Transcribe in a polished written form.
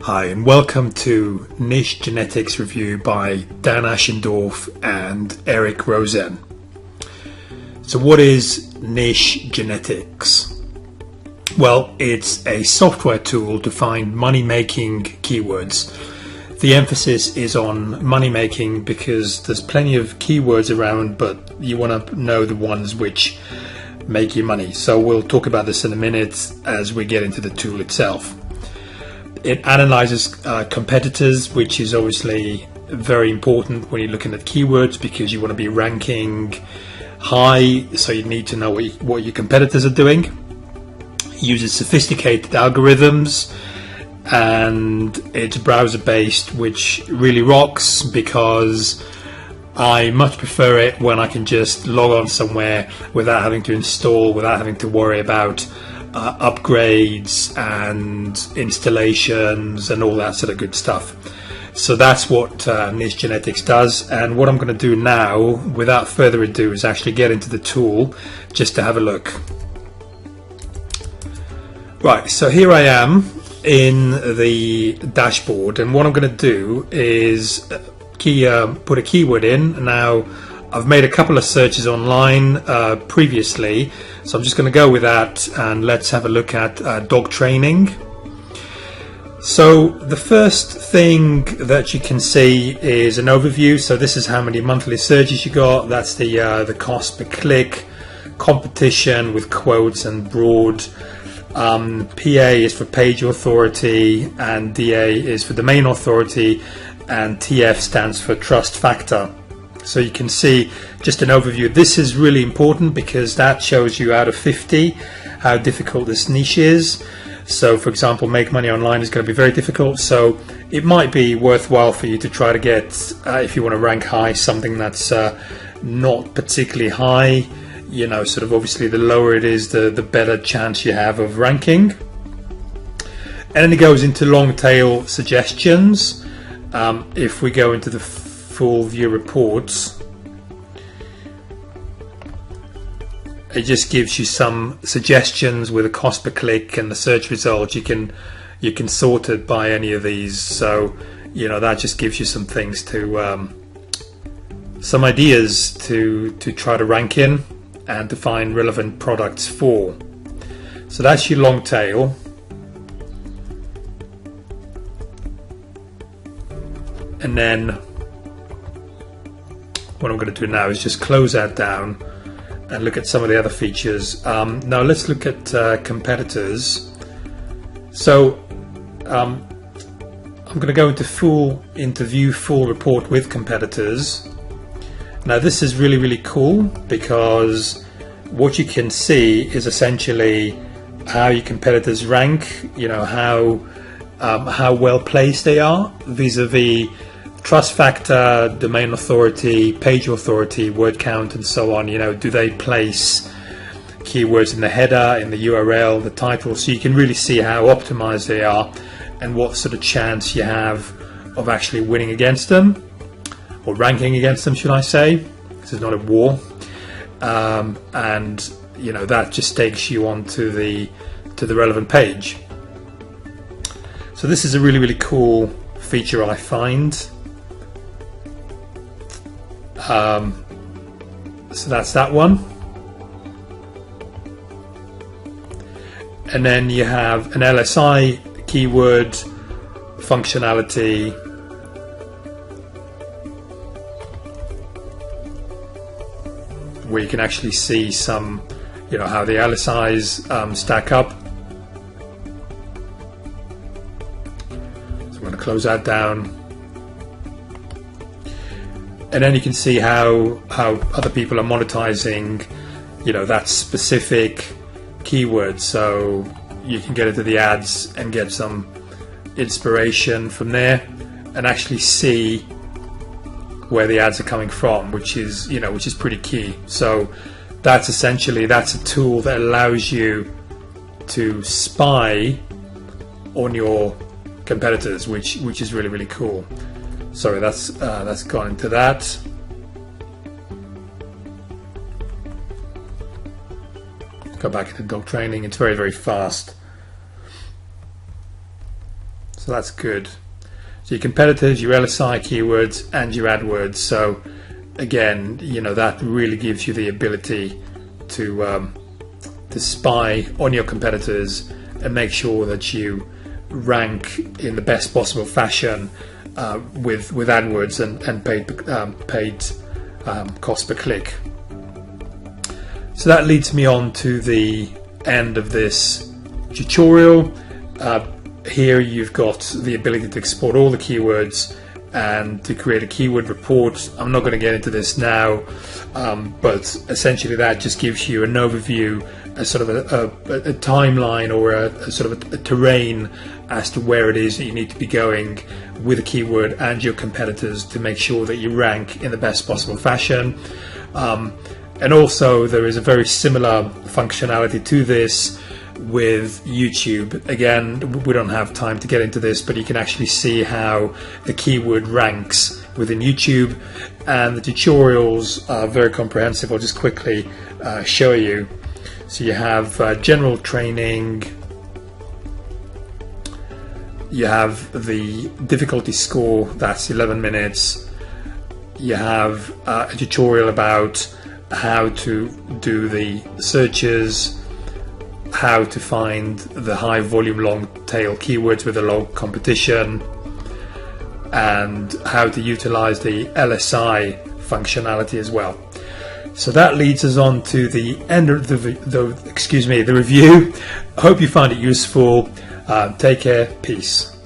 Hi and welcome to Niche Genetics Review by Dan Aschendorf and Eric Rosen. So what is niche genetics? Well, it's a software tool to find money-making keywords. The emphasis is on money-making because there's plenty of keywords around, but you want to know the ones which make you money. So we'll talk about this in a minute as we get into the tool itself. It analyzes competitors, which is obviously very important when you're looking at keywords because you want to be ranking high, so you need to know what your competitors are doing. It uses sophisticated algorithms and it's browser based, which really rocks because I much prefer it when I can just log on somewhere without having to install, without having to worry about upgrades and installations and all that sort of good stuff. So that's what Niche Genetics does, and what I'm going to do now without further ado is actually get into the tool just to have a look. Right, so here I am in the dashboard, and what I'm going to do is put a keyword in. Now I've made a couple of searches online previously, so I'm just going to go with that and let's have a look at dog training. So the first thing that you can see is an overview. So this is how many monthly searches you got. That's the cost per click, competition with quotes and broad. PA is for page authority and DA is for domain authority, and TF stands for trust factor. So you can see just an overview. This is really important because that shows you out of 50 how difficult this niche is. So for example, make money online is going to be very difficult, so it might be worthwhile for you to try to get, if you want to rank high, something that's not particularly high. You know, sort of obviously the lower it is, the better chance you have of ranking. And then it goes into long tail suggestions. If we go into the full view reports, it just gives you some suggestions with a cost per click and the search results. You can sort it by any of these, so you know that just gives you some things to some ideas to try to rank in and to find relevant products for. So that's your long tail. And then what I'm going to do now is just close that down and look at some of the other features. Now let's look at competitors. So I'm going to go into view full report with competitors. Now this is really cool because what you can see is essentially how your competitors rank. You know how well placed they are vis-a-vis trust factor, domain authority, page authority, word count, and so on. You know, do they place keywords in the header, in the URL, the title? So you can really see how optimized they are and what sort of chance you have of actually winning against them, or ranking against them, should I say? This is not a war. And you know that just takes you on to the relevant page. So this is a really cool feature, I find. So that's that one. And then you have an LSI keyword functionality. Where you can actually see some, you know, how the LSIs stack up. So I'm going to close that down. And then you can see how other people are monetizing, you know, that specific keyword. So you can get into the ads and get some inspiration from there and actually see where the ads are coming from, which is pretty key. So that's a tool that allows you to spy on your competitors, which is really cool. Sorry, that's gone into that. Go back into dog training. It's very fast. So that's good. So your competitors, your LSI keywords, and your AdWords. So again, you know, that really gives you the ability to spy on your competitors and make sure that you rank in the best possible fashion with AdWords and paid cost per click. So that leads me on to the end of this tutorial. Here you've got the ability to export all the keywords and to create a keyword report. I'm not going to get into this now, but essentially that just gives you an overview, a sort of a timeline, or a sort of a terrain as to where it is that you need to be going with a keyword and your competitors to make sure that you rank in the best possible fashion. And also there is a very similar functionality to this with YouTube. Again, we don't have time to get into this, but you can actually see how the keyword ranks within YouTube, and the tutorials are very comprehensive. I'll just quickly show you. So you have general training, you have the difficulty score, that's 11 minutes, you have a tutorial about how to do the searches, how to find the high volume long tail keywords with a low competition, and how to utilize the LSI functionality as well. So that leads us on to the end of the review. I hope you find it useful. Take care. Peace.